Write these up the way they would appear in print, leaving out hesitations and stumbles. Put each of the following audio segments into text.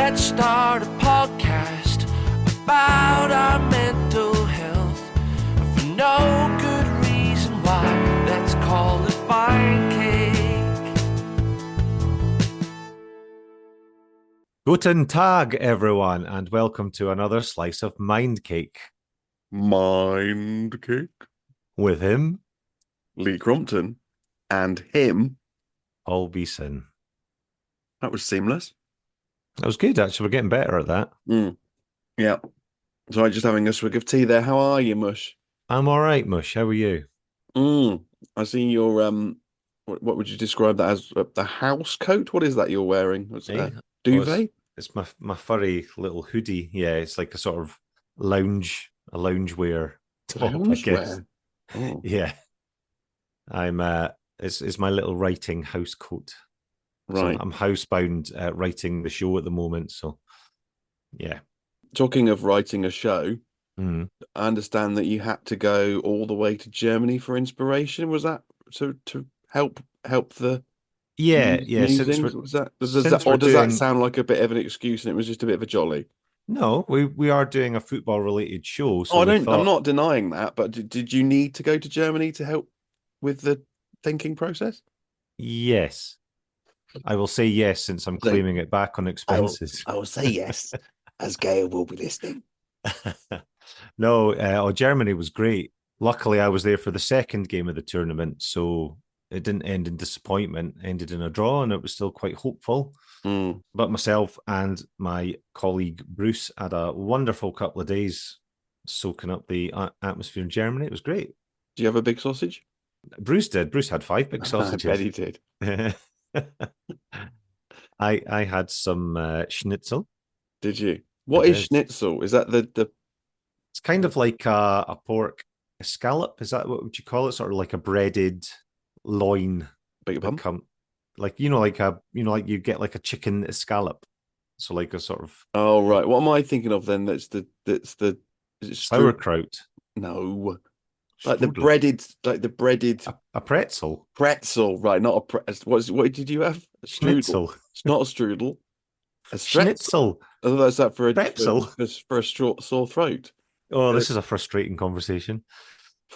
Let's start a podcast about our mental health. For no good reason why, let's call it Mind Cake. Guten Tag, everyone, and welcome to another slice of Mind Cake. Mind Cake. With him, Lee Crompton, and him. Paul Beeson. That was seamless. That was good, actually. We're getting better at that. Yeah. So I'm just having a swig of tea there. How are you, Mush? I'm all right, Mush. How are you? I see your what would you describe that as? The house coat? What is that you're wearing? What's that? Duvet? It's my furry little hoodie. Yeah, it's like a sort of loungewear top, I guess. Oh. Yeah. It's my little writing house coat. Right. So I'm housebound writing the show at the moment. So, yeah. Talking of writing a show, I understand that you had to go all the way to Germany for inspiration. Was that to help the Yeah. musings? Was that does that sound like a bit of an excuse and it was just a bit of a jolly? No, we are doing a football related show. So I'm not denying that, but did you need to go to Germany to help with the thinking process? Yes. I will say yes, since I'm claiming it back on expenses. I will say yes, as Gail will be listening. No, Germany was great. Luckily, I was there for the second game of the tournament, so it didn't end in disappointment, ended in a draw, and it was still quite hopeful. But myself and my colleague Bruce had a wonderful couple of days soaking up the atmosphere in Germany. It was great. Do you have a big sausage? Bruce did. Bruce had 5 big sausages. I bet he did. I had some schnitzel. Did you? What is schnitzel? Is that the? It's kind of like a pork scallop. Is that what would you call it? Sort of like a breaded loin. Big pump. Like you get like a chicken escallop. So like a sort of. Oh right. What am I thinking of then? That's the. Is it sauerkraut? No. Like the breaded. A pretzel. Pretzel, right? Not a what did you have? A schnitzel. It's not a strudel. A schnitzel. Oh, that's that for a pretzel. For a sore throat. Oh, this is a frustrating conversation.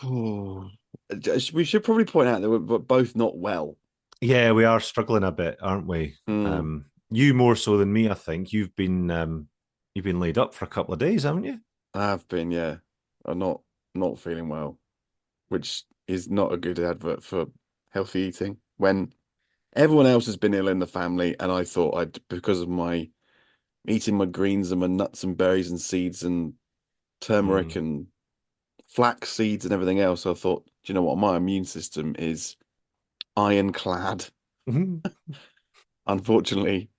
We should probably point out that we're both not well. Yeah, we are struggling a bit, aren't we? You more so than me, I think. You've been laid up for a couple of days, haven't you? I have been, yeah. I'm not feeling well, which is not a good advert for healthy eating. When everyone else has been ill in the family, and I thought because of my eating my greens and my nuts and berries and seeds and turmeric and flax seeds and everything else, I thought, do you know what? My immune system is ironclad. Unfortunately,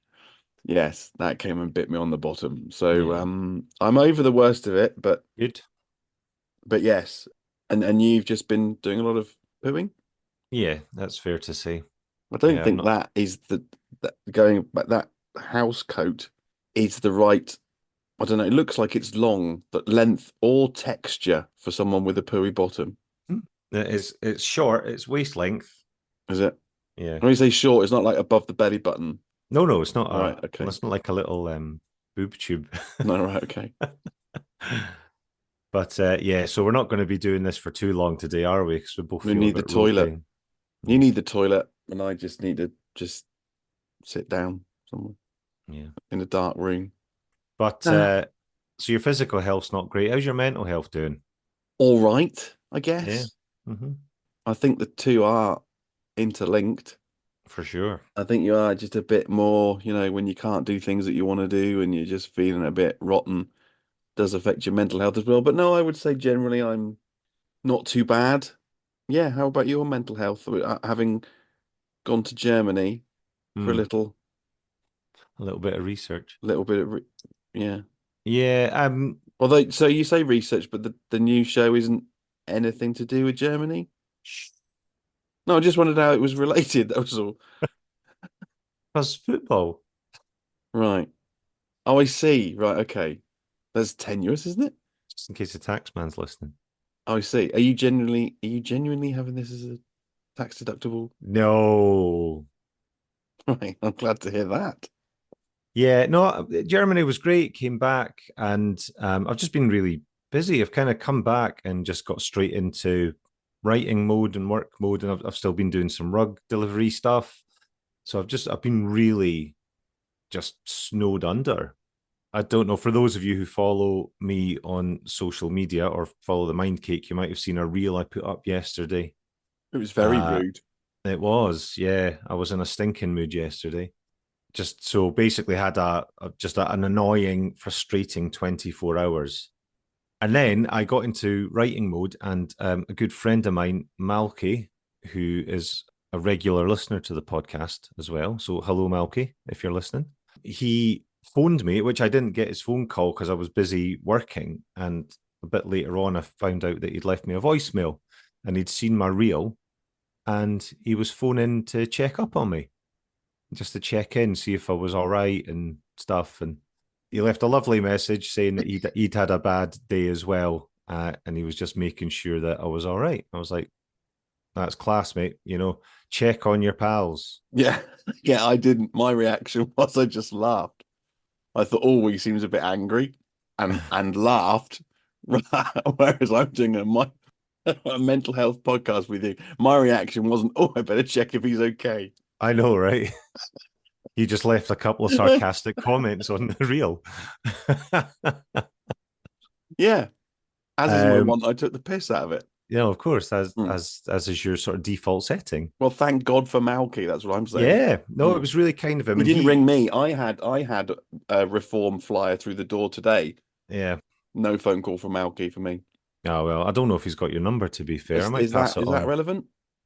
yes, that came and bit me on the bottom. So I'm over the worst of it, but good. But yes, and you've just been doing a lot of pooing. Yeah, that's fair to say. I don't think that is that house coat is the right. I don't know. It looks like it's long, but length or texture for someone with a pooey bottom. It's short. It's waist length. Is it? Yeah. When you say short, it's not like above the belly button. No, it's not. Right. Okay. It's not like a little boob tube. No. Right. Okay. But yeah, so we're not going to be doing this for too long today, are we? Because we need the toilet. You need the toilet, and I just need to sit down somewhere. Yeah. In a dark room. But so your physical health's not great. How's your mental health doing? All right, I guess. Yeah. I think the two are interlinked. For sure. I think you are just a bit more, when you can't do things that you want to do and you're just feeling a bit rotten, does affect your mental health as well. But no, I would say generally I'm not too bad. Yeah, how about your mental health? Having gone to Germany for a little bit of research. Yeah. Yeah. Although, so you say research, but the new show isn't anything to do with Germany? No, I just wondered how it was related. That was all. Because football. Right. Oh, I see. Right. Okay. That's tenuous, isn't it? Just in case the taxman's listening. Oh, I see. Are you genuinely having this as a tax deductible? No. Right. I'm glad to hear that. Yeah, no, Germany was great. Came back, and I've just been really busy. I've kind of come back and just got straight into writing mode and work mode, and I've still been doing some rug delivery stuff. So I've been really just snowed under. I don't know. For those of you who follow me on social media or follow the Mind Cake, you might have seen a reel I put up yesterday. It was very Uh, rude. it was, yeah. I was in a stinking mood yesterday. Just so basically had an annoying, frustrating 24 hours. And then I got into writing mode, and a good friend of mine, Malky, who is a regular listener to the podcast as well. So hello, Malky, if you're listening. He phoned me, which I didn't get his phone call because I was busy working. And a bit later on, I found out that he'd left me a voicemail and he'd seen my reel, and he was phoning to check up on me, just to check in, see if I was all right and stuff. And he left a lovely message saying that he'd had a bad day as well, and he was just making sure that I was all right. I was like, "That's class, mate. Check on your pals." Yeah, yeah, I didn't. My reaction was I just laughed. I thought, oh, he seems a bit angry, and laughed. Whereas I'm doing a mental health podcast with you, my reaction wasn't, oh, I better check if he's okay. I know, right? He just left a couple of sarcastic comments on the reel. Yeah, as is my one, I took the piss out of it. Yeah, of course, as is your sort of default setting. Well, thank God for Malky. That's what I'm saying. Yeah, no, it was really kind of him. He And didn't ring me. I had a reform flyer through the door today. Yeah. No phone call from Malky for me. Oh, well, I don't know if he's got your number, to be fair. I might pass it Is on. that relevant?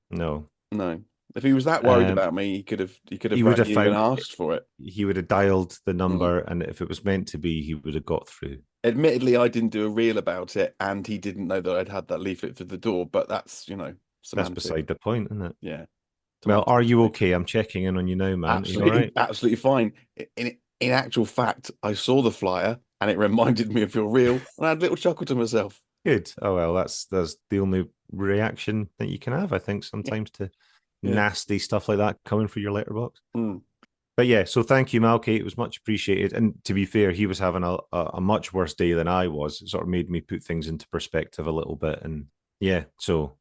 No. No. If he was that worried about me, he could have rang you and asked for it. He would have dialed the number, and if it was meant to be, he would have got through. Admittedly, I didn't do a reel about it, and he didn't know that I'd had that leaflet through the door, but that's, semantic. That's beside the point, isn't it? Yeah. Well, are you okay? I'm checking in on you now, man. Absolutely, are you all right? absolutely fine. In actual fact, I saw the flyer and it reminded me of your reel, and I had a little chuckle to myself. Good. Oh, well, that's the only reaction that you can have, I think, sometimes to nasty stuff like that coming through your letterbox. But yeah, so thank you, Malky. It was much appreciated. And to be fair, he was having a much worse day than I was. It sort of made me put things into perspective a little bit. And yeah, so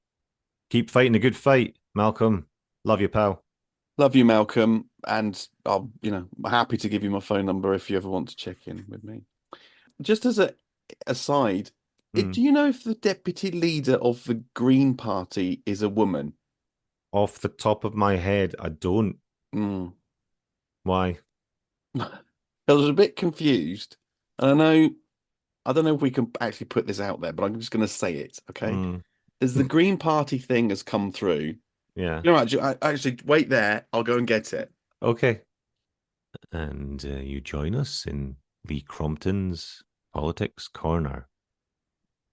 keep fighting a good fight, Malcolm. Love you, pal. Love you, Malcolm. And I'm, happy to give you my phone number if you ever want to check in with me. Just as a aside, do you know if the deputy leader of the Green Party is a woman? Off the top of my head, I don't. Why? I was a bit confused. And I don't know if we can actually put this out there, but I'm just going to say it, okay? As the Green Party thing has come through. Yeah. Actually, wait there. I'll go and get it. Okay. And you join us in Lee Crompton's Politics Corner.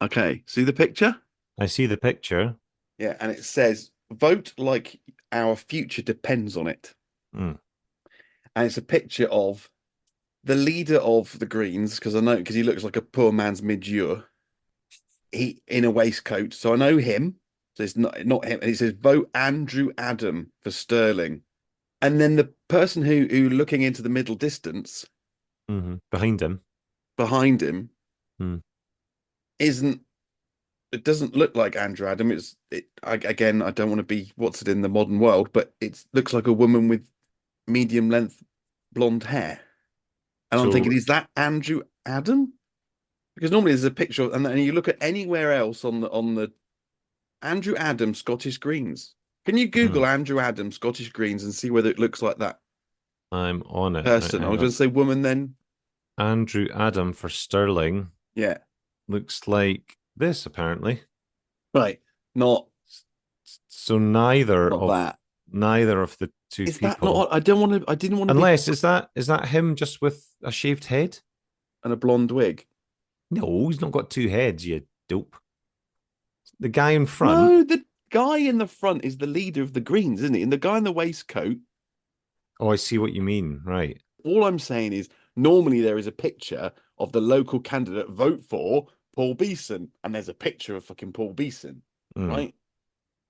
Okay. See the picture? I see the picture. Yeah, and it says, vote like our future depends on it. And it's a picture of the leader of the Greens, because he looks like a poor man's midure. He in a waistcoat, so I know him. So it's not him, and it says vote Andrew Adam for Sterling, and then the person who looking into the middle distance behind him isn't. It doesn't look like Andrew Adam. Again, I don't want to be what's it in the modern world, but it looks like a woman with medium length blonde hair. And I'm thinking, is that Andrew Adam? Because normally there's a picture, and then you look at anywhere else on the Andrew Adam Scottish Greens. Can you Google Andrew Adam Scottish Greens and see whether it looks like that? I'm on it. Person. I was going to say woman then. Andrew Adam for Sterling. Yeah. Looks like this, apparently. Right. Not. So neither not of that. Neither of the two is people. That not? I didn't want to. Unless is that him just with a shaved head and a blonde wig? No, he's not got two heads. You dope. The guy in front. No, the guy in the front is the leader of the Greens, isn't he? And the guy in the waistcoat. Oh, I see what you mean. Right. All I'm saying is normally there is a picture of the local candidate vote for Paul Beeson, and there's a picture of fucking Paul Beeson, right?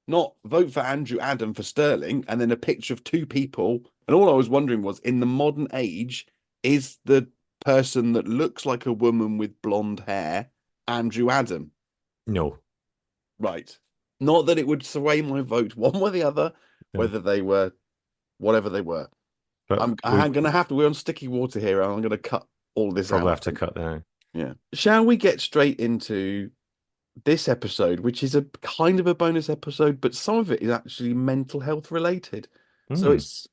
Not vote for Andrew Adam for Sterling, and then a picture of two people. And all I was wondering was, in the modern age, is the person that looks like a woman with blonde hair Andrew Adam? No. Right. Not that it would sway my vote one way or the other, No. whether they were whatever they were. But I'm going to have to. We're on sticky water here. And I'm going to cut all this probably out. have to cut that out. Yeah. Shall we get straight into this episode, which is a kind of a bonus episode, but some of it is actually mental health related. So it's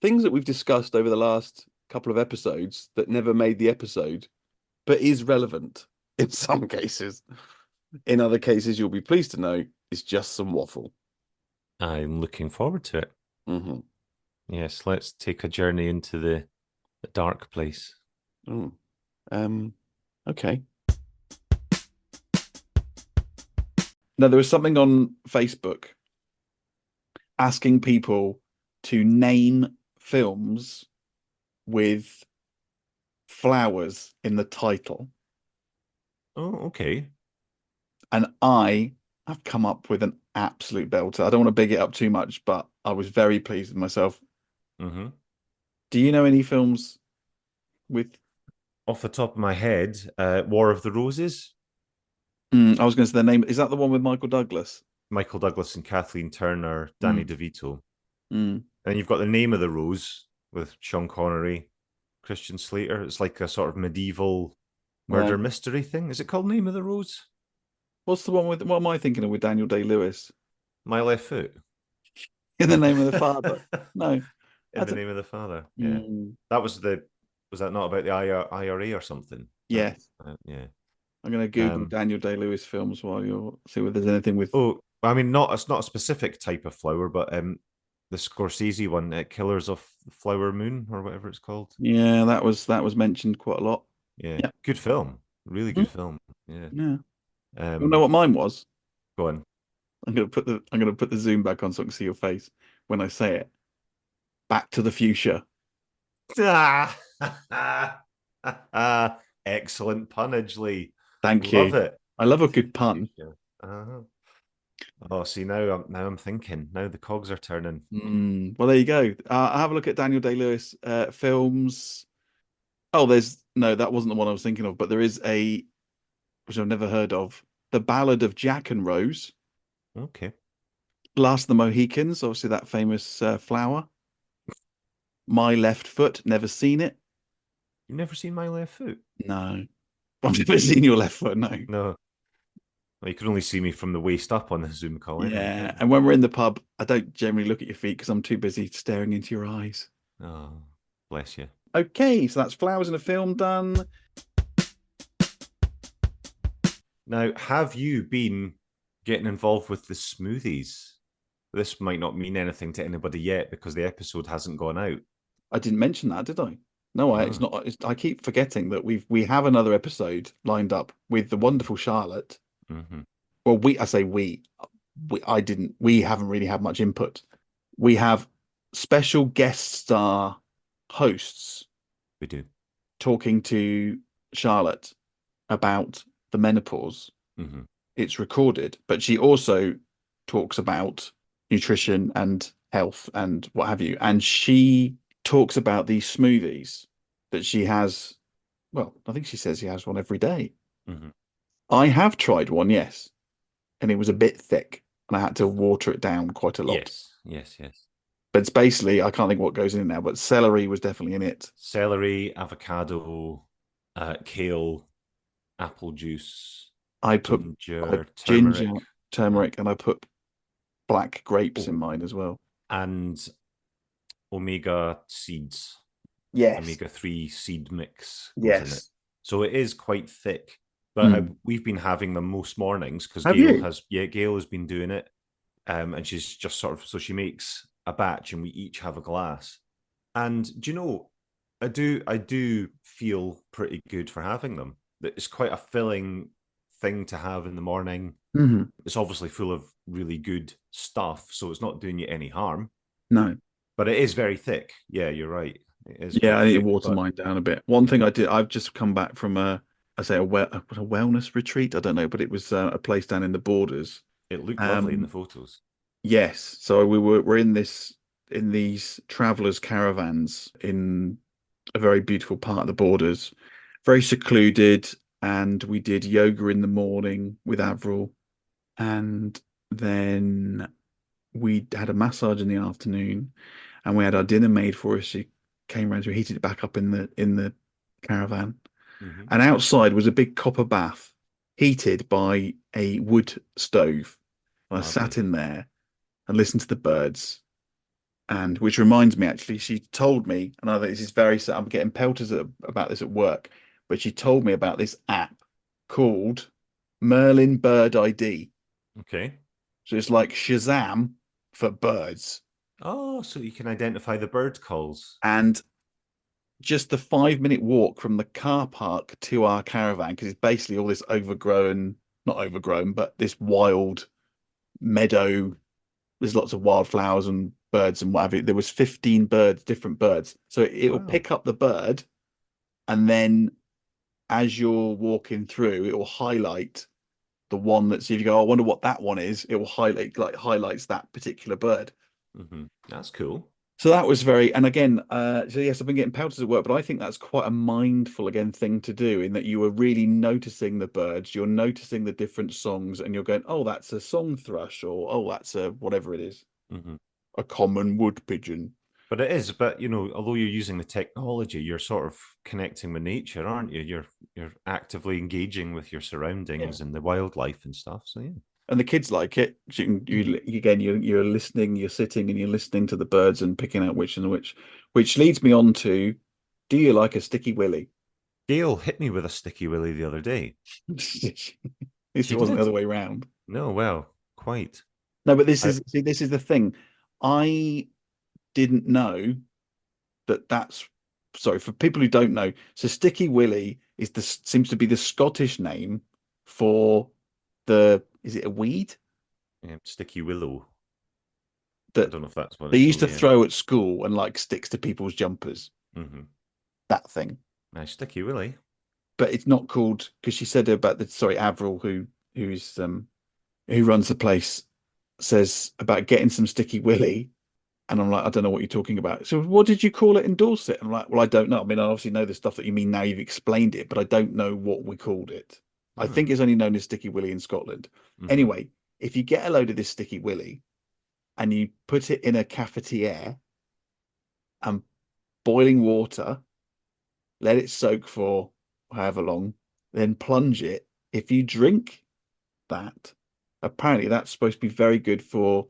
things that we've discussed over the last couple of episodes that never made the episode, but is relevant in some cases. In other cases, you'll be pleased to know it's just some waffle. I'm looking forward to it. Mm-hmm. Yes, let's take a journey into the dark place. Oh. Okay. Now, there was something on Facebook asking people to name films with flowers in the title. Oh, okay. And I have come up with an absolute belter. I don't want to big it up too much, but I was very pleased with myself. Mm-hmm. Do you know any films with... Off the top of my head, War of the Roses. I was going to say the name. Is that the one with Michael Douglas? Michael Douglas and Kathleen Turner, Danny DeVito. Mm. And you've got The Name of the Rose with Sean Connery, Christian Slater. It's like a sort of medieval murder mystery thing. Is it called Name of the Rose? What's the one with... What am I thinking of with Daniel Day-Lewis? My Left Foot. In the Name of the Father. No. In the Name of the Father. Yeah. That was the... Was that not about the IRA or something? Yes. Yeah. I'm going to Google Daniel Day-Lewis films while you'll see if there's anything with... Oh, I mean, it's not a specific type of flower, but the Scorsese one, Killers of the Flower Moon, or whatever it's called. Yeah, that was mentioned quite a lot. Yeah. Good film. Really good film. Yeah. Yeah. You know what mine was? Go on. I'm gonna put the zoom back on so I can see your face when I say it. Back to the Future. Excellent punnage, Lee. Thank you. Love it. I love a good pun. Oh, see, now I'm thinking. Now the cogs are turning. Well, there you go. Have a look at Daniel Day-Lewis films. Oh, that wasn't the one I was thinking of, but there is which I've never heard of, The Ballad of Jack and Rose. Okay. Last of the Mohicans, obviously that famous flower. My Left Foot, never seen it. You've never seen My Left Foot? No. I've never seen your left foot, no. No. Well, you can only see me from the waist up on the Zoom call. Yeah, anyway. and when we're in the pub, I don't generally look at your feet because I'm too busy staring into your eyes. Oh, bless you. Okay, so that's flowers in a film done. Now, have you been getting involved with the smoothies? This might not mean anything to anybody yet because the episode hasn't gone out. I didn't mention that, did I? No, it's not. I keep forgetting that we have another episode lined up with the wonderful Charlotte. Mm-hmm. Well, we haven't really had much input. We have special guest star hosts. We do. Talking to Charlotte about the menopause. Mm-hmm. It's recorded, but she also talks about nutrition and health and what have you. And she talks about these smoothies that she has. Well, I think she says she has one every day. Mm-hmm. I have tried one, yes. And it was a bit thick and I had to water it down quite a lot. Yes. But it's basically, I can't think what goes in it now, but celery was definitely in it. Celery, avocado, kale, apple juice. I put ginger, turmeric, and I put black grapes in mine as well. And omega seeds. Yes. Omega-3 seed mix. Yes. In it. So it is quite thick. But we've been having them most mornings because Gail has been doing it. And she's just so she makes a batch and we each have a glass. And do you know, I do feel pretty good for having them. It's quite a filling thing to have in the morning. Mm-hmm. It's obviously full of really good stuff, so it's not doing you any harm. No. But it is very thick. Yeah, you're right. It is. Yeah, I need to water mine down a bit. One thing I did, I've just come back from a wellness retreat. I don't know, but it was a place down in the Borders. It looked lovely in the photos. Yes, so we're in these travelers caravans in a very beautiful part of the Borders, very secluded. And we did yoga in the morning with Avril, and then we had a massage in the afternoon, and we had our dinner made for us. She came around, so we heated it back up in the caravan. Mhm. And outside was a big copper bath heated by a wood stove. And I Lovely. sat in there and listened to the birds. And which reminds me, actually, she told me, and I think this is very sad. I'm getting pelters about this at work, but she told me about this app called Merlin Bird ID. Okay. So it's like Shazam for birds. Oh, so you can identify the bird calls. And just the 5 minute walk from the car park to our caravan, because it's basically all this overgrown, not overgrown, but this wild meadow. There's lots of wildflowers and birds and whatever. There was 15 birds, different birds. So it will Wow. pick up the bird, and then as you're walking through, it will highlight the one that's, if you go, "Oh, I wonder what that one is," it will highlights that particular bird. That's cool. So that was very, and again, so yes, I've been getting pelters at work, but I think that's quite a mindful again thing to do, in that you are really noticing the birds, you're noticing the different songs, and you're going, "Oh, that's a song thrush," or "Oh, that's a whatever it is, a common wood pigeon." But it is, but although you're using the technology, you're sort of connecting with nature, aren't you? You're actively engaging with your surroundings and the wildlife and stuff. So yeah. And the kids like it. You're listening, you're sitting and you're listening to the birds and picking out which and which leads me on to, do you like a sticky willy? Gail hit me with a sticky willy the other day. At least She it wasn't the did. other way around. No, well, quite. No, but this I, is the thing. I didn't know that's, sorry, for people who don't know. So sticky willy seems to be the Scottish name for is it a weed sticky willow. I that don't know if that's what they it's used called. to Yeah. throw at school and like sticks to people's jumpers? That thing. Nice sticky willy. But it's not called, because she said about Avril, who runs the place, says about getting some sticky willy, and I'm like, I don't know what you're talking about. So what did you call it in Dorset? I'm like, well, I don't know. I mean, I obviously know the stuff that you mean now. You've explained it, but I don't know what we called it. I think it's only known as sticky willy in Scotland. Anyway, if you get a load of this sticky willy and you put it in a cafetiere and boiling water, let it soak for however long, then plunge it. If you drink that, apparently that's supposed to be very good for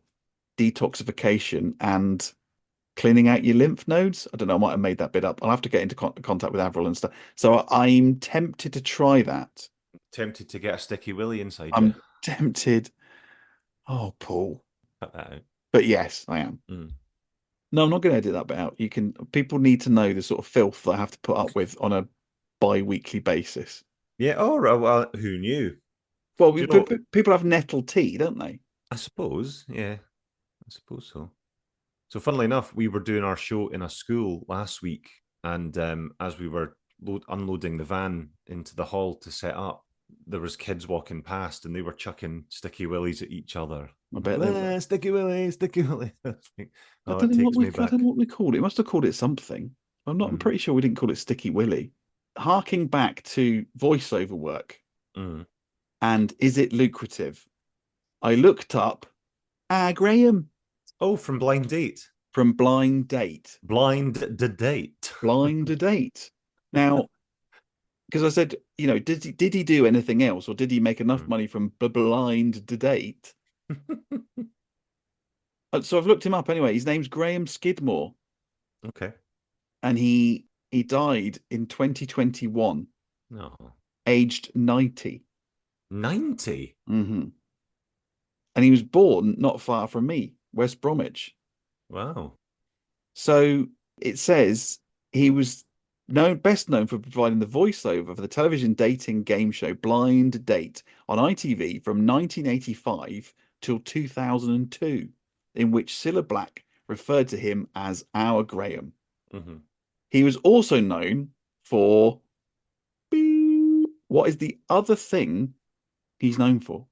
detoxification and cleaning out your lymph nodes. I don't know, I might have made that bit up. I'll have to get into contact with Avril and stuff. So I'm tempted to try that. Tempted to get a sticky willy inside you. I'm tempted. Oh, Paul. Cut that out. But yes, I am. No, I'm not going to edit that bit out. People need to know the sort of filth that I have to put up with on a bi-weekly basis. Yeah. Oh, well, who knew? Well, people have nettle tea, don't they? I suppose. Yeah, I suppose so. So, funnily enough, we were doing our show in a school last week, and as we were unloading the van into the hall to set up, there was kids walking past, and they were chucking sticky willies at each other. I bet they were. Sticky willy, sticky willy. Like, I don't know what we called it. We must have called it something. I'm pretty sure we didn't call it sticky willy. Harking back to voiceover work, and is it lucrative? I looked up Graham. Oh, from Blind Date. From Blind Date. Blind Date. Blind Date. Now, because I said, did he do anything else, or did he make enough money from Blind Date? So I've looked him up anyway. His name's Graham Skidmore. Okay. And he died in 2021. No. Aged 90. 90? And he was born not far from me, West Bromwich. Wow. So it says he was best known for providing the voiceover for the television dating game show Blind Date on ITV from 1985 till 2002, in which Cilla Black referred to him as our Graham. He was also known for what is the other thing he's known for?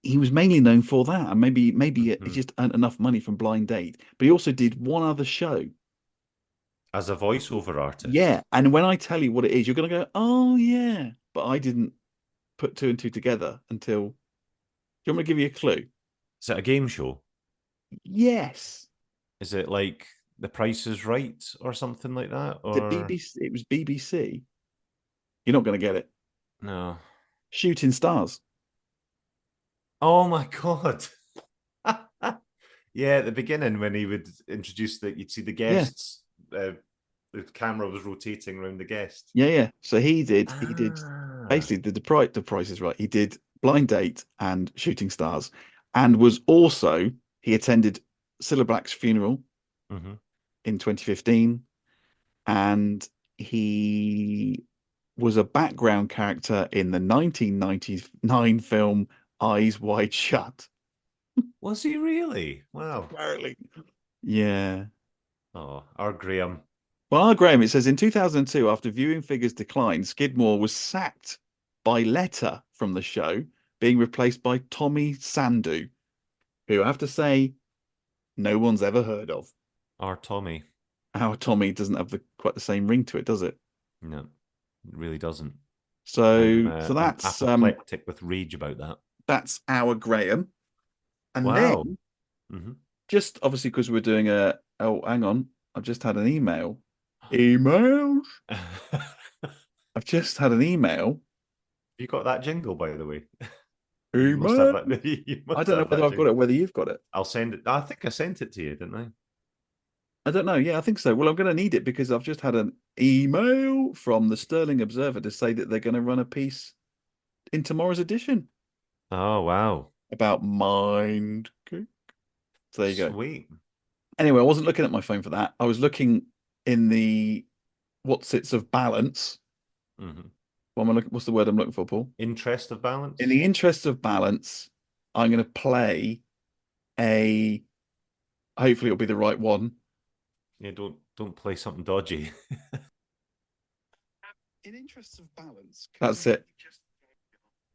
He was mainly known for that, and maybe he just earned enough money from Blind Date. But he also did one other show. As a voiceover artist. Yeah. And when I tell you what it is, you're going to go, oh, yeah. But I didn't put two and two together until. Do you want me to give you a clue? Is it a game show? Yes. Is it like The Price is Right or something like that? The Or BBC. It was BBC. You're not going to get it. no? Shooting Stars. Oh my god! Yeah, at the beginning when he would introduce that, you'd see the Yeah. guests. The camera was rotating around the guest. Yeah. Yeah. So he did. He did Ah. basically the Price is Right. He did Blind Date and Shooting Stars, and was also he attended Cilla Black's funeral Mm-hmm. in 2015, and he was a background character in the 1999 film Eyes Wide Shut. Was he really? Wow. Apparently. Yeah. Oh, our Graham. Well, Graham, it says in 2002, after viewing figures declined, Skidmore was sacked by letter from the show, being replaced by Tommy Sandu, who I have to say, no one's ever heard of. Our Tommy. Our Tommy doesn't have quite the same ring to it, does it? No, it really doesn't. So, I'm apoplectic with rage about that. that's our Graham. And Wow. then, Mm-hmm. just obviously because we're doing oh, hang on, I've just had an email. Emails? I've just had an email. You got that jingle, by the way? You must Email? have that. You I must don't know have whether that I've got jingle. it, whether you've got it. I'll send it. I think I sent it to you, didn't I? I don't know. Yeah, I think so. Well, I'm going to need it because I've just had an email from the Sterling Observer to say that they're going to run a piece in tomorrow's edition Oh, wow. about mind cake. So there you go. Sweet. Anyway, I wasn't looking at my phone for that. I was looking in the what's it's of balance. Mm-hmm. What am I looking? What's the word I'm looking for, Paul? Interest of balance. In the interest of balance, I'm going to play a. Hopefully, it'll be the right one. Yeah, don't play something dodgy. In interest of balance, that's it.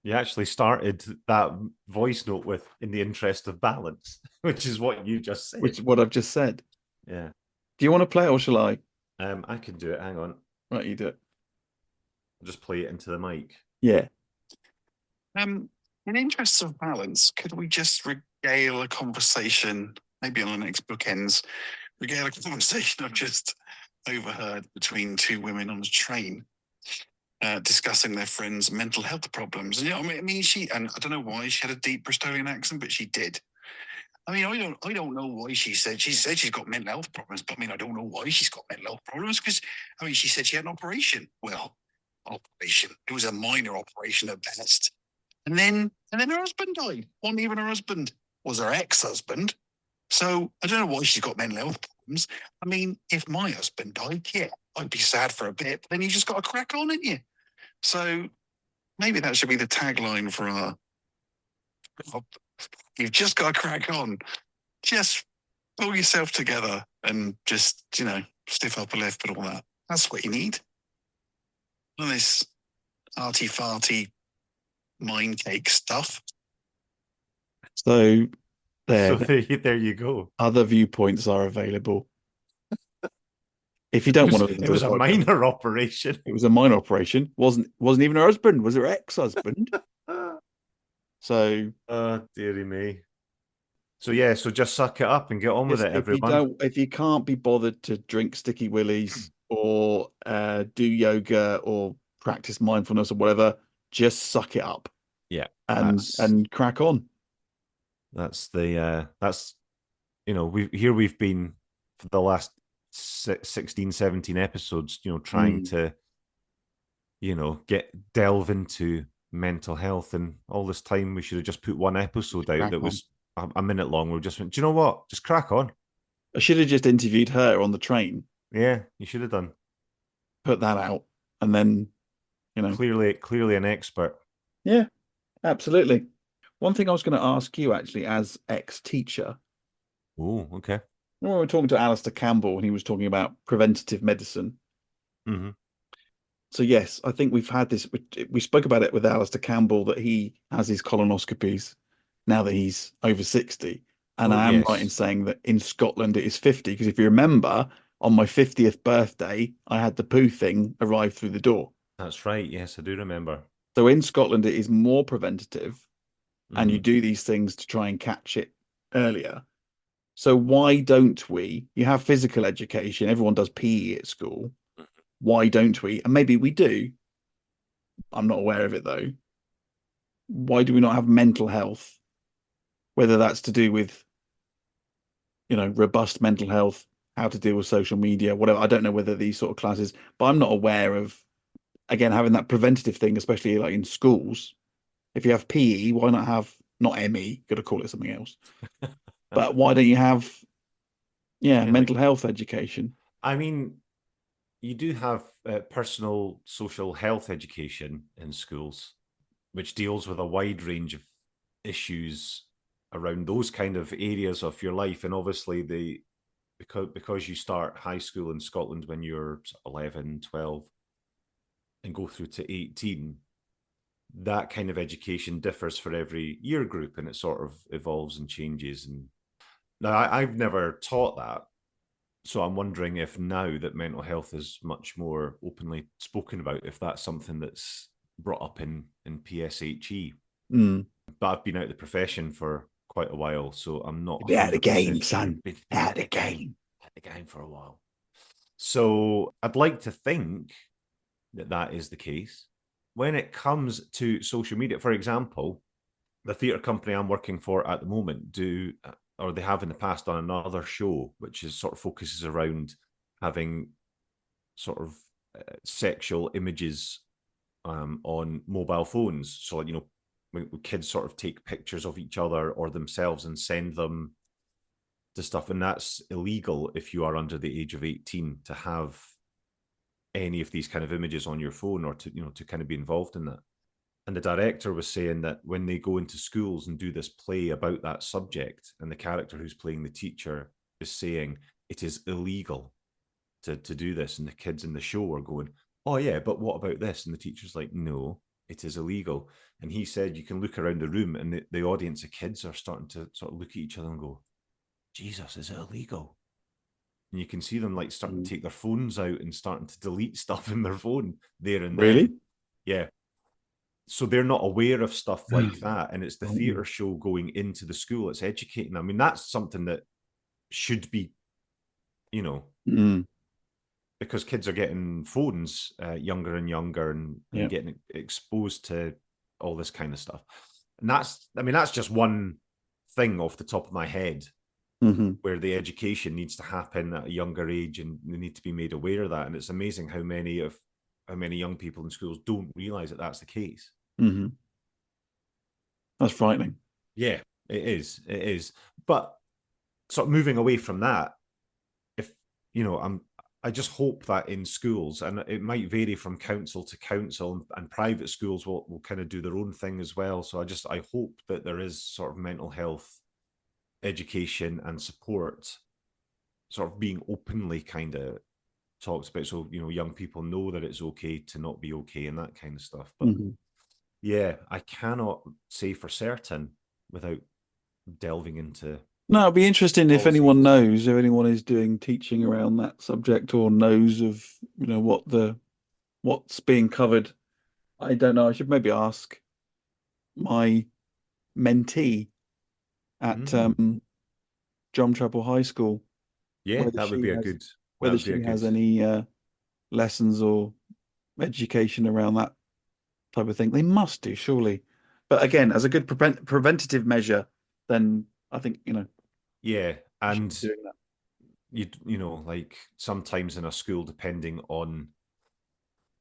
You actually started that voice note with "in the interest of balance," which is what you just said. Which is what I've just said. Yeah. Do you want to play it or shall I? I can do it. Hang on. Right, you do it. I'll just play it into the mic. Yeah. In interests of balance, could we just regale a conversation, maybe on the next bookends, regale a conversation I've just overheard between two women on a train, discussing their friends' mental health problems. And I mean, she, and I don't know why she had a deep Bristolian accent, but she did. I mean, I don't know why she said she's got mental health problems, but I mean, I don't know why she's got mental health problems because I mean, she said she had an operation. Well, operation. It was a minor operation at best. And then her husband died. Wasn't even her husband, was her ex-husband. So I don't know why she's got mental health problems. I mean, if my husband died, yeah, I'd be sad for a bit, but then you just got to crack on, ain't you? So maybe that should be the tagline for our. You've just got to crack on. Just pull yourself together and just, stiff upper lip and all that. That's what you need. All this arty-farty mind cake stuff. So there, So there you go. other viewpoints are available. If you don't want to, It was a minor operation. It was a minor operation. Wasn't even her husband. Was her ex-husband? So, dearie me. So yeah, so just suck it up and get on with it, everyone. If you can't be bothered to drink sticky willies or do yoga or practice mindfulness or whatever, just suck it up. Yeah, and crack on. That's we've been for the last 16, 17 episodes, trying to, delve into mental health, and all this time we should have just put one episode out that was a minute long. We just went, do you know what? Just crack on. I should have just interviewed her on the train. Yeah, you should have done. Put that out, and then, clearly an expert. Yeah, absolutely. One thing I was going to ask you, actually, as ex-teacher. Oh, okay. When we were talking to Alistair Campbell, and he was talking about preventative medicine. Mm-hmm. So yes, I think we've had this. We spoke about it with Alistair Campbell that he has his colonoscopies now that he's over 60, and I am right in saying that in Scotland it is 50. Because if you remember, on my 50th birthday, I had the poo thing arrive through the door. That's right. Yes, I do remember. So in Scotland, it is more preventative, and you Mhm. do these things to try and catch it earlier. So why don't we? You have physical education. Everyone does PE at school. Why don't we? And maybe we do. I'm not aware of it though. Why do we not have mental health? Whether that's to do with, robust mental health, how to deal with social media, whatever. I don't know whether these sort of classes, but I'm not aware of, again, having that preventative thing, especially like in schools. If you have PE, why not have, not ME, got to call it something else. But why don't you have, Yeah, mental health education? I mean, you do have personal social health education in schools, which deals with a wide range of issues around those kind of areas of your life. And obviously, because you start high school in Scotland when you're 11, 12, and go through to 18, that kind of education differs for every year group, and it sort of evolves and changes. And now I've never taught that. So I'm wondering if now that mental health is much more openly spoken about, if that's something that's brought up in PSHE. Mm. But I've been out of the profession for quite a while, so I'm not Be out of the 100% game, sure. son. Out of the game. Out of the game for a while. So I'd like to think that that is the case. When it comes to social media, for example, the theatre company I'm working for at the moment or they have in the past done another show, which is sort of focuses around having sort of sexual images on mobile phones. So, like, when kids sort of take pictures of each other or themselves and send them to stuff, and that's illegal if you are under the age of 18 to have any of these kind of images on your phone, or to kind of be involved in that. And the director was saying that when they go into schools and do this play about that subject, and the character who's playing the teacher is saying it is illegal to do this, and the kids in the show are going, oh yeah, but what about this? And the teacher's like, no, it is illegal. And he said you can look around the room and the audience of kids are starting to sort of look at each other and go, Jesus, is it illegal? And you can see them like starting to take their phones out and starting to delete stuff in their phone there and then. Really? Yeah. So they're not aware of stuff like that. And it's the Oh. theatre show going into the school. It's educating. I mean, that's something that should be, because kids are getting phones younger and younger and getting exposed to all this kind of stuff. And that's just one thing off the top of my head, where the education needs to happen at a younger age, and they need to be made aware of that. And it's amazing how many young people in schools don't realize that that's the case. That's frightening. Yeah, it is. It is. But sort of moving away from that, I just hope that in schools, and it might vary from council to council, and private schools will kind of do their own thing as well. So I hope that there is sort of mental health education and support sort of being openly kind of talked about, so young people know that it's okay to not be okay and that kind of stuff. But yeah, I cannot say for certain without delving into. No, it'd be interesting if policy. anyone knows, if anyone is doing teaching around that subject, or knows of what's being covered. I don't know. I should maybe ask my mentee at John Chapel High School. Yeah, that would be a good. Whether she has any lessons or education around that type of thing. They must do, surely. But again, as a good preventative measure, then I think Yeah, and doing that. Like sometimes in a school, depending on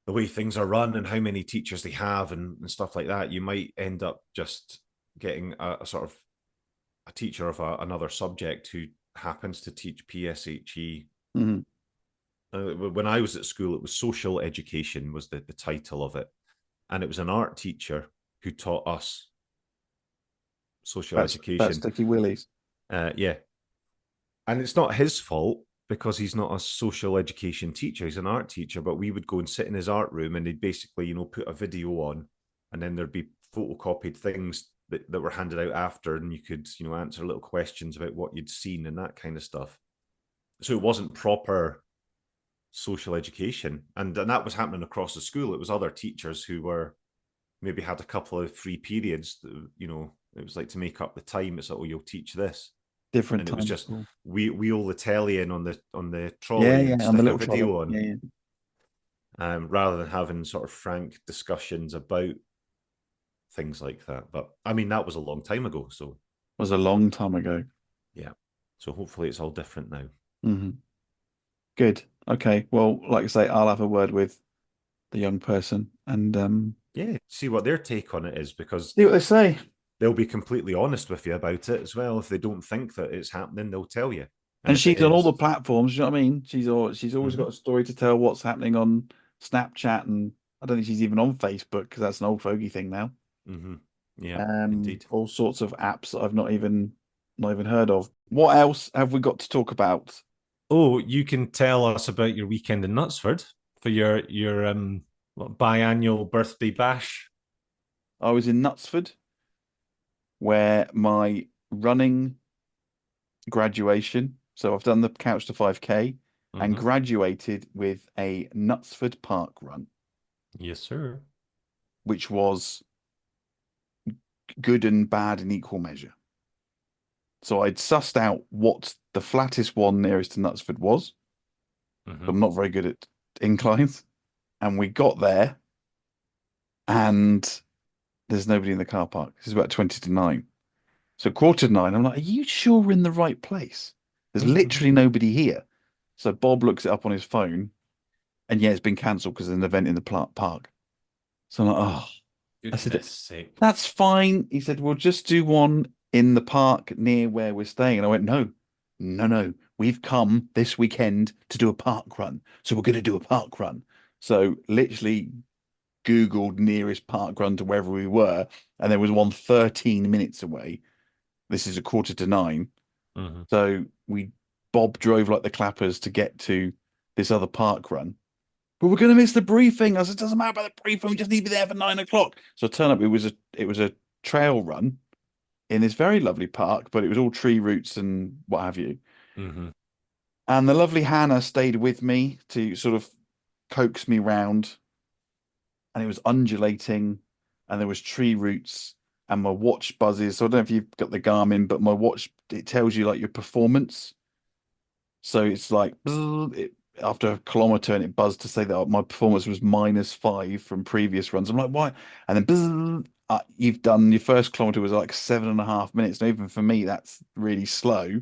the way things are run and how many teachers they have and stuff like that, you might end up just getting a sort of a teacher of another subject who happens to teach PSHE. When I was at school, it was social education was the title of it, and it was an art teacher who taught us social education. That's Sticky WILLYS. Yeah, and it's not his fault, because he's not a social education teacher. He's an art teacher. But we would go and sit in his art room, and they'd basically, put a video on, and then there'd be photocopied things that were handed out after, and you could, answer little questions about what you'd seen and that kind of stuff. So it wasn't proper social education, and that was happening across the school. It was other teachers who were maybe had a couple of free periods. You know, it was like to make up the time. It's like, oh, you'll teach this, Different and it time. was just wheel the telly in on the yeah, trolley and on the stick a little video trolley. on, Yeah. rather than having sort of frank discussions about things like that. But I mean, that was a long time ago, so It was a long time ago. yeah. So hopefully it's all different now. Mm-hmm. Good. Okay. Well, like I say, I'll have a word with the young person and Yeah, see what their take on it is, because see what they say. they'll be completely honest with you about it as well. If they don't think that it's happening, they'll tell you. And if it she's on all is- the platforms. You know what I mean? She's always got a story to tell. What's happening on Snapchat, and I don't think she's even on Facebook because that's an old fogey thing now. Yeah, indeed. All sorts of apps that I've not even heard of. What else have we got to talk about? Oh, you can tell us about your weekend in Knutsford for your biannual birthday bash. I was in Knutsford, where my running graduation. So I've done the Couch to 5K and graduated with a Knutsford Park run. Yes, sir. Which was good and bad in equal measure. So I'd sussed out what the flattest one nearest to Knutsford was. I'm not very good at inclines. And we got there and there's nobody in the car park. This is about 20 to 9. So 8:45, I'm like, are you sure we're in the right place? There's literally nobody here. So Bob looks it up on his phone and yeah, it's been cancelled because there's an event in the park. So I'm like, oh. I said, that's fine. He said, we'll just do one in the park near where we're staying. And I went, no. We've come this weekend to do a park run. So we're going to do a park run. So literally Googled nearest park run to wherever we were. And there was one 13 minutes away. This is 8:45. So Bob drove like the clappers to get to this other park run. But we're going to miss the briefing. I said, it doesn't matter about the briefing. We just need to be there for 9 o'clock. So I turn up. It was a trail run in this very lovely park, but it was all tree roots and what have you. And the lovely Hannah stayed with me to sort of coax me round. And it was undulating and there was tree roots and my watch buzzes. So I don't know if you've got the Garmin, but my watch, it tells you like your performance. So it's like, after a kilometer and it buzzed to say that my performance was -5 from previous runs. I'm like, why? And then you've done your first kilometer was like 7.5 minutes. And even for me, that's really slow.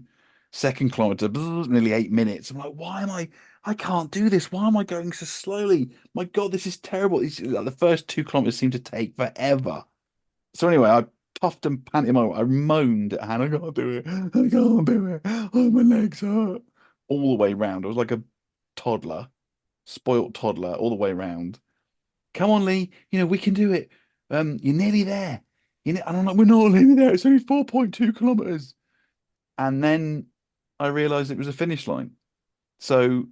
Second kilometer, nearly 8 minutes. I'm like, why am I can't do this. Why am I going so slowly? My God, this is terrible. The first 2 kilometers seem to take forever. So anyway, I puffed and panted I moaned at Hannah, I can't do it. I can't do it. Oh, my legs hurt. All the way round. I was like a toddler, spoilt toddler, all the way round. Come on, Lee. We can do it. You're nearly there. And I'm like, we're not nearly there. It's only 4.2 kilometers. And then I realized it was a finish line. So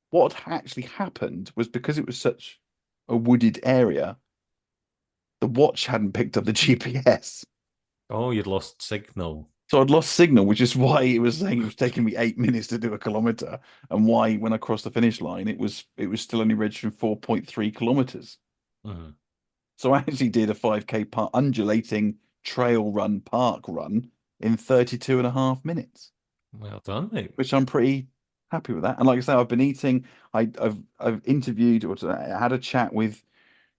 what actually happened was because it was such a wooded area, the watch hadn't picked up the GPS. Oh, you'd lost signal. So I'd lost signal, which is why it was saying it was taking me 8 minutes to do a kilometer, and why when I crossed the finish line, it was still only registering 4.3 kilometers. So I actually did a 5K undulating trail run, park run in 32.5 minutes. Well done, mate. Which I'm pretty happy with that. And like I say, I've been eating. I've interviewed or I had a chat with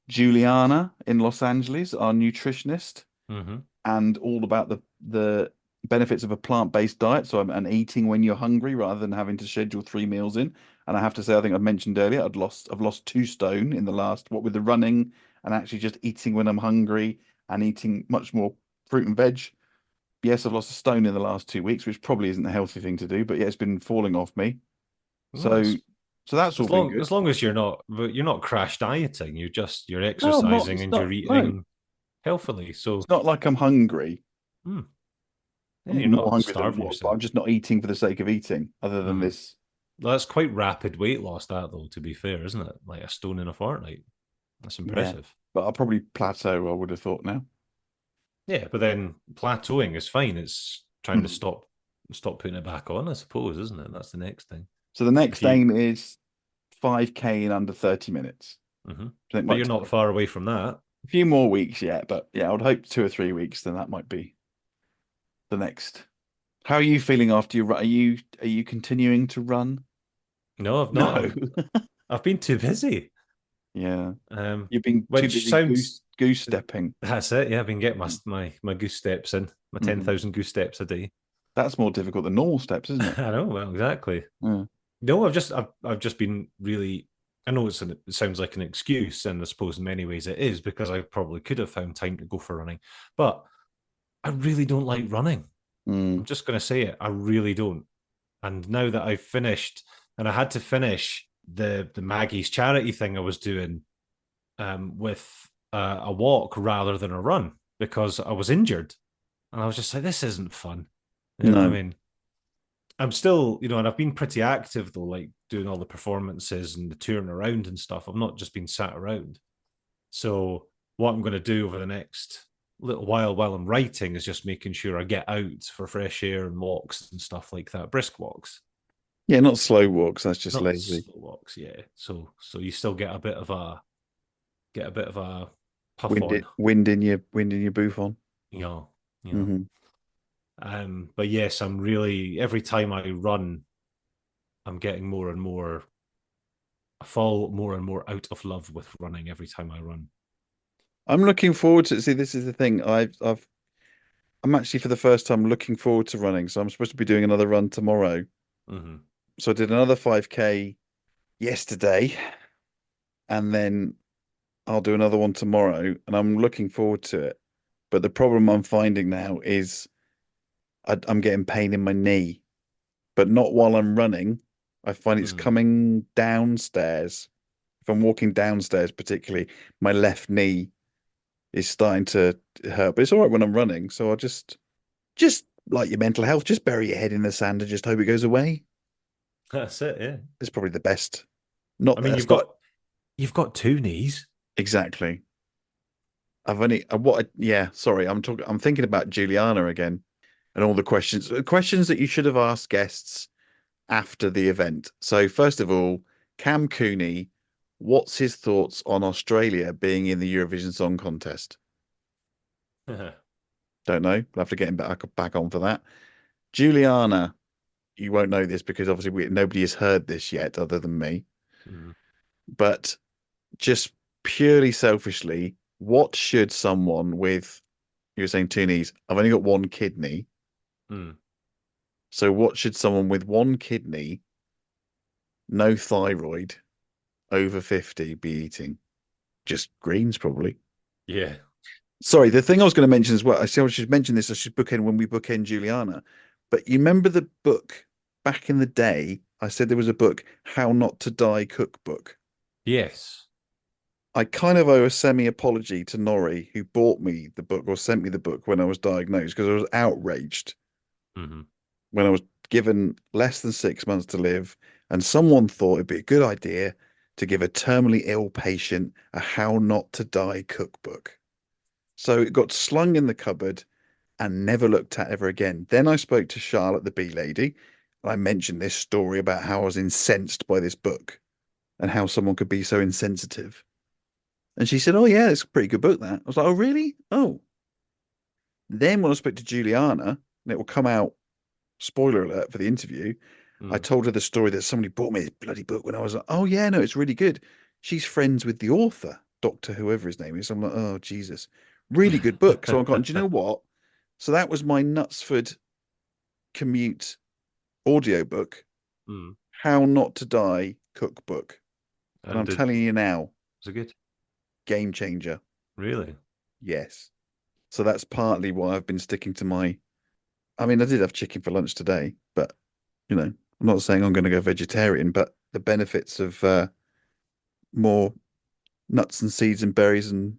Juliana in Los Angeles, our nutritionist, and all about the benefits of a plant-based diet. So I'm eating when you're hungry rather than having to schedule 3 meals in. And I have to say, I think I mentioned earlier, I've lost 2 stone in the last, what with the running and actually just eating when I'm hungry and eating much more fruit and veg. Yes, I've lost a stone in the last 2 weeks, which probably isn't a healthy thing to do, but yeah, it's been falling off me. So that's all been good. As long as you're not crash dieting, you're exercising and you're eating healthily. So it's not like I'm hungry. Yeah, I'm you're more not hungry starving but yourself. I'm just not eating for the sake of eating, other than this. That's quite rapid weight loss, that though, to be fair, isn't it? Like a stone in a fortnight. That's impressive. Yeah, but I'll probably plateau, I would have thought now. Yeah, but then plateauing is fine. It's trying to stop putting it back on, I suppose, isn't it? That's the next thing. So the next aim is 5K in under 30 minutes. Mm-hmm. I think But might you're take not far away from that. a few more weeks yet, but yeah, I would hope 2 or 3 weeks. Then that might be the next. How are you feeling after you run? Are you continuing to run? No, I've not. No. I've been too busy. Yeah. You've been too Which busy sounds goose stepping. that's it. Yeah, I've been getting my goose steps in, my 10,000 goose steps a day. That's more difficult than normal steps, isn't it? I know, well, exactly. Yeah. No, I've just been really. I know it sounds like an excuse, and I suppose in many ways it is because I probably could have found time to go for running, but I really don't like running. I'm just going to say it. I really don't. And now that I've finished, and I had to finish the Maggie's charity thing I was doing with a walk rather than a run because I was injured, and I was just like, this isn't fun. You know what I No. mean? I'm still, and I've been pretty active though, like doing all the performances and the touring around and stuff. I've not just been sat around. So what I'm going to do over the next little while I'm writing is just making sure I get out for fresh air and walks and stuff like that, brisk walks. Yeah, not slow walks. That's just Not lazy. slow walks, yeah. So you still get a bit of a puff on, Wind in your booth on. you know. Mm-hmm. But yes, I'm really every time I run, I'm getting more and more. I fall more and more out of love with running every time I run. I'm looking forward to see. This is the thing. I'm actually for the first time looking forward to running. So I'm supposed to be doing another run tomorrow. Mm-hmm. So I did another 5K yesterday, and then I'll do another one tomorrow, and I'm looking forward to it. But the problem I'm finding now is I'm getting pain in my knee, but not while I'm running. I find it's coming downstairs. If I'm walking downstairs, particularly, my left knee is starting to hurt. But it's all right when I'm running. So I'll just like your mental health, just bury your head in the sand and just hope it goes away. That's it. Yeah. It's probably the best. Not I mean, that's not you've got two knees. exactly. I've only yeah. Sorry, I'm thinking about Juliana again and all the questions that you should have asked guests after the event. So first of all, Cam Cooney, what's his thoughts on Australia being in the Eurovision Song Contest? Don't know. We'll have to get him back on for that. Juliana, you won't know this because obviously nobody has heard this yet other than me. But just purely selfishly, what should someone with, you were saying two knees, I've only got one kidney. So what should someone with one kidney, no thyroid, over 50 be eating? Just greens, probably. Yeah. Sorry, the thing I was going to mention as well, I should mention this, I should bookend when we bookend Juliana. But you remember the book back in the day? I said there was a book, How Not to Die cookbook. Yes. I kind of owe a semi-apology to Norrie, who bought me the book or sent me the book when I was diagnosed, because I was outraged when I was given less than 6 months to live, and someone thought it'd be a good idea to give a terminally ill patient a How Not to Die cookbook. So it got slung in the cupboard and never looked at ever again. Then I spoke to Charlotte, the bee lady, and I mentioned this story about how I was incensed by this book and how someone could be so insensitive. And she said, oh, yeah, it's a pretty good book, that. I was like, oh, really? Oh. Then when I spoke to Juliana, and it will come out, spoiler alert for the interview, I told her the story that somebody bought me this bloody book when I was like, oh, yeah, no, it's really good. She's friends with the author, Dr. whoever his name is. I'm like, oh, Jesus. Really good book. So I'm going, do you know what? So that was my Knutsford commute audiobook, How Not to Die cookbook. And I'm telling you now. Was it good? Game changer. Really? Yes. So that's partly why I've been sticking to I mean, I did have chicken for lunch today, but, I'm not saying I'm going to go vegetarian, but the benefits of more nuts and seeds and berries and...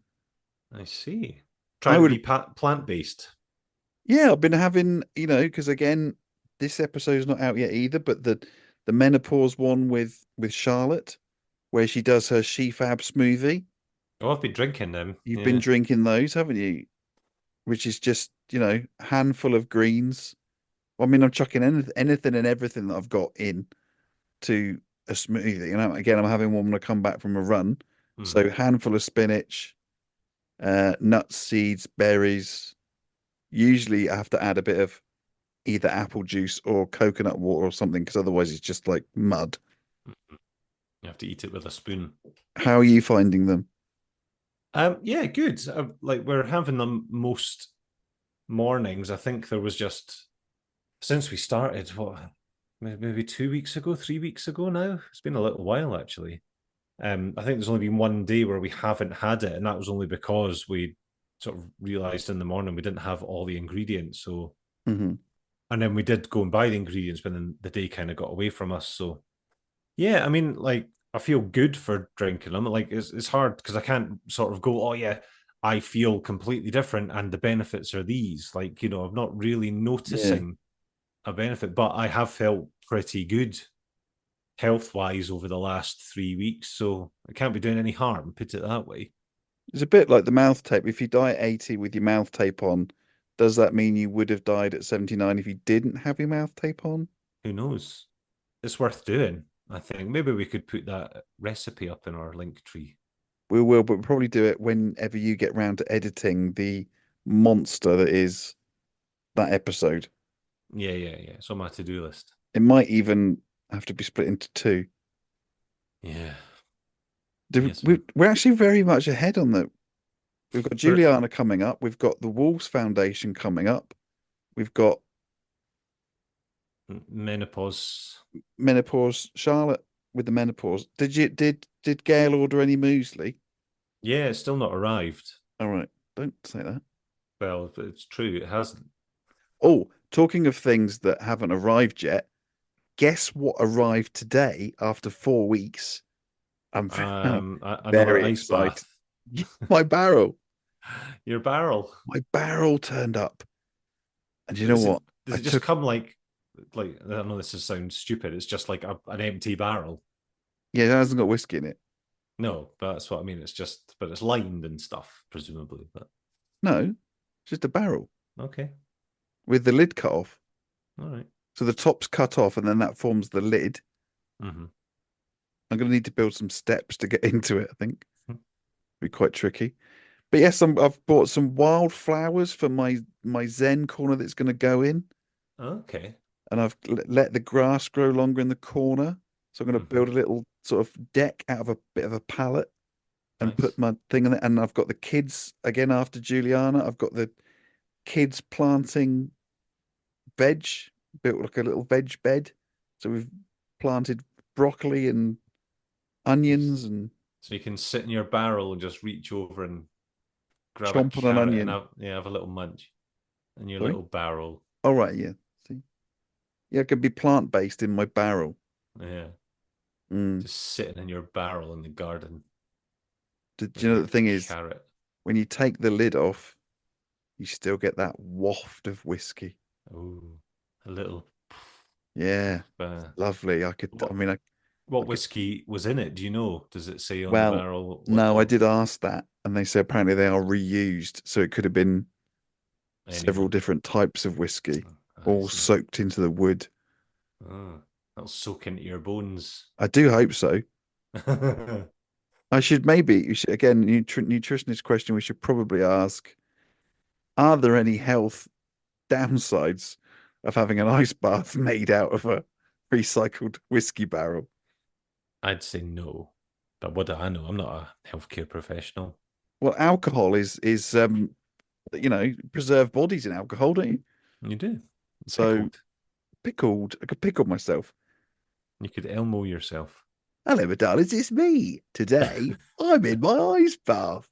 I see. Try to be plant-based. Yeah, I've been having, because again, this episode's not out yet either, but the menopause one with Charlotte, where she does her she-fab smoothie. Oh, I've been drinking them. You've been drinking those, haven't you? Which is just, handful of greens. I mean, I'm chucking anything and everything that I've got in to a smoothie. Again, I'm having one when I come back from a run. Mhm. So handful of spinach, nuts, seeds, berries. Usually I have to add a bit of either apple juice or coconut water or something, because otherwise it's just like mud. You have to eat it with a spoon. How are you finding them? Yeah, good. Like we're having them most mornings. I think there was just since we started, what, maybe 2 weeks ago, 3 weeks ago now. It's been a little while actually. I think there's only been one day where we haven't had it, and that was only because we sort of realized in the morning we didn't have all the ingredients. So, Mhm. and then we did go and buy the ingredients, but then the day kind of got away from us. So, yeah, I mean, like I feel good for drinking them. Like it's hard because I can't sort of go, oh yeah, I feel completely different, and the benefits are these. Like I'm not really noticing a benefit, but I have felt pretty good health-wise over the last 3 weeks, so it can't be doing any harm, put it that way. It's a bit like the mouth tape. If you die at 80 with your mouth tape on, does that mean you would have died at 79 if you didn't have your mouth tape on? Who knows? It's worth doing, I think. Maybe we could put that recipe up in our link tree. We will, but we'll probably do it whenever you get round to editing the monster that is that episode. Yeah. It's on my to-do list. It might even have to be split into two. Yeah. Yes, we're actually very much ahead on that. We've got Juliana coming up. We've got the Wolves Foundation coming up. We've got menopause. Charlotte with the menopause. Did Gail order any muesli? Yeah, it's still not arrived. All right, don't say that. Well, it's true. It hasn't. Oh, talking of things that haven't arrived yet, guess what arrived today after 4 weeks? I'm another very ice excited. bath. My barrel. Your barrel. My barrel turned up. And you know what? Does it just come like I know this sounds stupid. It's just like an empty barrel. Yeah, it hasn't got whiskey in it. No, but that's what I mean. But it's lined and stuff, presumably. But no, just a barrel. Okay. With the lid cut off. All right. So the top's cut off and then that forms the lid. Mm-hmm. I'm going to need to build some steps to get into it, I think. Be quite tricky. But yes, I've bought some wildflowers for my Zen corner that's going to go in. Okay. And I've let the grass grow longer in the corner. So I'm going to build a little sort of deck out of a bit of a pallet and put my thing in it. And I've got the kids, again, after Juliana, I've got the kids planting veg, built like a little veg bed. So we've planted broccoli and onions, and so you can sit in your barrel and just reach over and grab chomp a on an carrot onion. and have a little munch in your Sorry? little barrel. All right, yeah. See, yeah, it could be plant-based in my barrel. Yeah. Mm. Just sitting in your barrel in the garden. Do you know the thing is, carrot. when you take the lid off, you still get that waft of whiskey. Oh, a little. Yeah, lovely. What whiskey was in it? Do you know? Does it say on well, the barrel? No, I did ask that, and they said apparently they are reused, so it could have been several different types of whiskey, all soaked into the wood. Oh, that'll soak into your bones. I do hope so. I should again, nutritionist question we should probably ask: are there any health downsides of having an ice bath made out of a recycled whiskey barrel? I'd say no, but what do I know? I'm not a healthcare professional. Well, alcohol is preserve bodies in alcohol, don't you? You do. So pickled. I could pickle myself. You could Elmo yourself. Hello, my darlings, it's me. Today, I'm in my ice bath.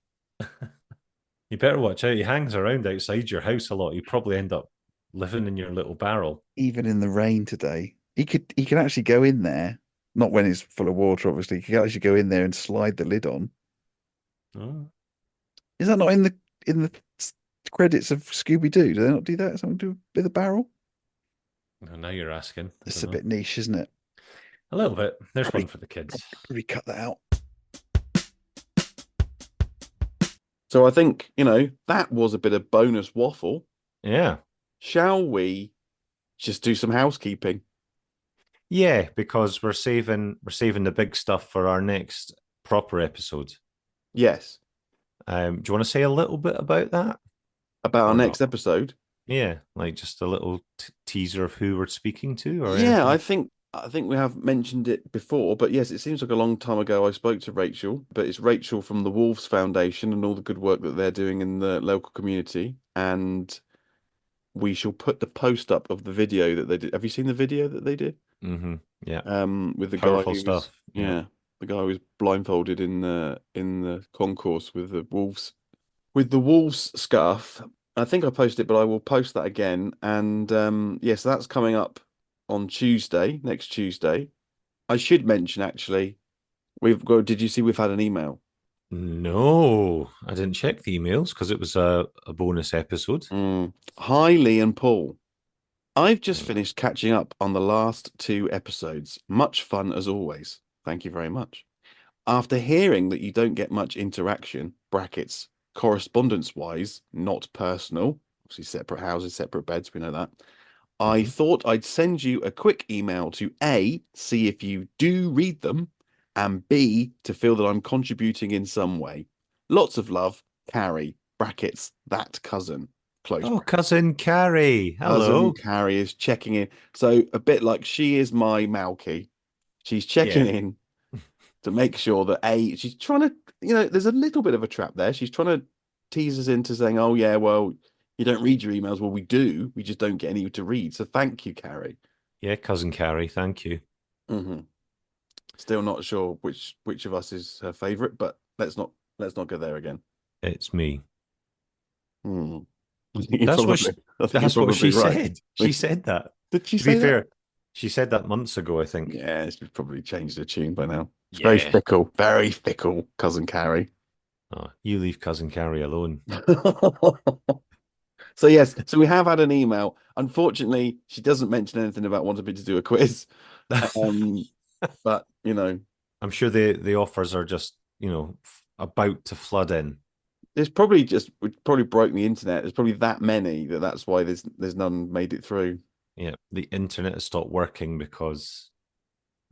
You better watch out. He hangs around outside your house a lot. You probably end up living in your little barrel. Even in the rain today, he can actually go in there. Not when it's full of water, obviously. He can actually go in there and slide the lid on. Oh. Is that not in the credits of Scooby Doo? Do they not do that? Something to do with a barrel? Well, now you're asking. It's a bit niche, isn't it? A little bit. There's one for the kids. Probably cut that out. So I think, that was a bit of bonus waffle. Yeah. Shall we just do some housekeeping? Yeah, because we're saving the big stuff for our next proper episode. Yes. Do you want to say a little bit about that? About our Or next not? episode. Yeah, like just a little teaser of who we're speaking to, or Yeah, anything. I think we have mentioned it before, but yes, it seems like a long time ago I spoke to Rachel, but it's Rachel from the Wolves Foundation and all the good work that they're doing in the local community. And we shall put the post up of the video that they did. Have you seen the video that they did? Mm-hmm. Yeah, With the powerful guy who was, stuff. Yeah. the guy who was blindfolded in the concourse with the Wolves scarf. I think I posted it, but I will post that again. And yes, that's coming up on Tuesday, next Tuesday. I should mention actually, we've got. Did you see we've had an email? No, I didn't check the emails because it was a bonus episode. Hi, Lee and Paul. I've just finished catching up on the last 2 episodes. Much fun as always. Thank you very much. After hearing that you don't get much interaction, brackets, correspondence-wise, not personal, obviously separate houses, separate beds, we know that. I thought I'd send you a quick email to A, see if you do read them, and B, to feel that I'm contributing in some way. Lots of love, Carrie, brackets, that cousin, close Oh, brackets. cousin Carrie. Cousin Hello. Carrie is checking in. So a bit like she is my Malky. She's checking Yeah. in to make sure that she's trying to, there's a little bit of a trap there. She's trying to tease us into saying, oh yeah, well, you don't read your emails. Well, we do. We just don't get any to read. So thank you, Carrie. Yeah, cousin Carrie. Thank you. Still not sure which of us is her favorite, but let's not go there again. It's me. That's what she right. said. She said that. Did she To say be that? fair, she said that months ago, I think. Yeah, she's probably changed her tune by now. It's Yeah. very fickle, cousin Carrie. Oh, you leave cousin Carrie alone. So yes, so we have had an email. Unfortunately, she doesn't mention anything about wanting me to do a quiz. But I'm sure the offers are just about to flood in. there's probably we probably broke the internet. There's probably that many that's why there's none made it through. Yeah, the internet has stopped working because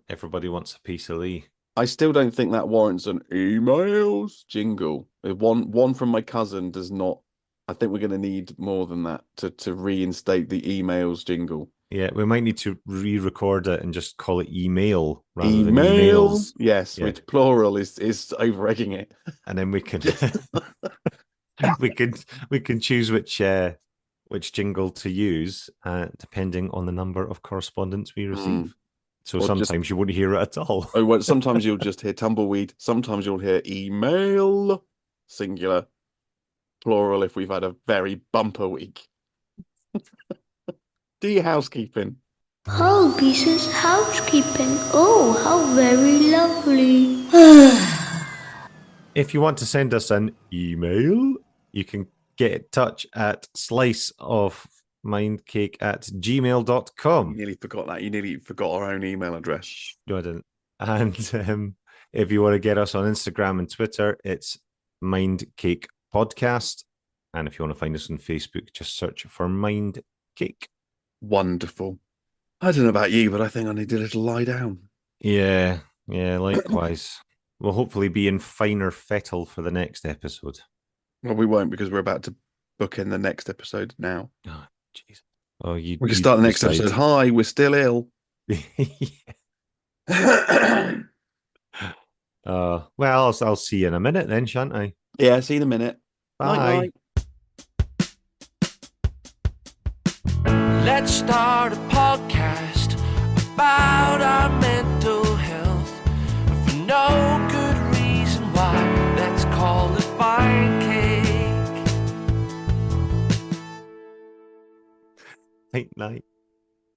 everybody wants a piece of Lee. I still don't think that warrants an emails jingle. One from my cousin does not. I think we're going to need more than that to reinstate the emails jingle. Yeah, we might need to re-record it and just call it email rather than emails. Yes, Yeah. which plural is over-egging it. And then we can we can choose which jingle to use depending on the number of correspondence we receive. So Or sometimes you wouldn't hear it at all. well, sometimes you'll just hear tumbleweed. Sometimes you'll hear email, singular, plural if we've had a very bumper week. Do your housekeeping. Oh, Beeson's housekeeping. Oh, how very lovely. If you want to send us an email, you can get in touch at sliceofmindcake@gmail.com. You nearly forgot that. You nearly forgot our own email address. No, I didn't. And if you want to get us on Instagram and Twitter, it's Mindcake Podcast. And if you want to find us on Facebook, just search for Mindcake. Wonderful. I don't know about you, but I think I need a little lie down. Yeah, likewise. We'll hopefully be in finer fettle for the next episode. Well, we won't because we're about to book in the next episod now. Oh, jeez. Oh, We can start the next episode. Hi, we're still ill. Well, I'll see you in a minute then, shan't I? Yeah, see you in a minute. Bye. Night-night. Let's start a podcast about our mental health. For no good reason why, let's call it Mind Cake. Night.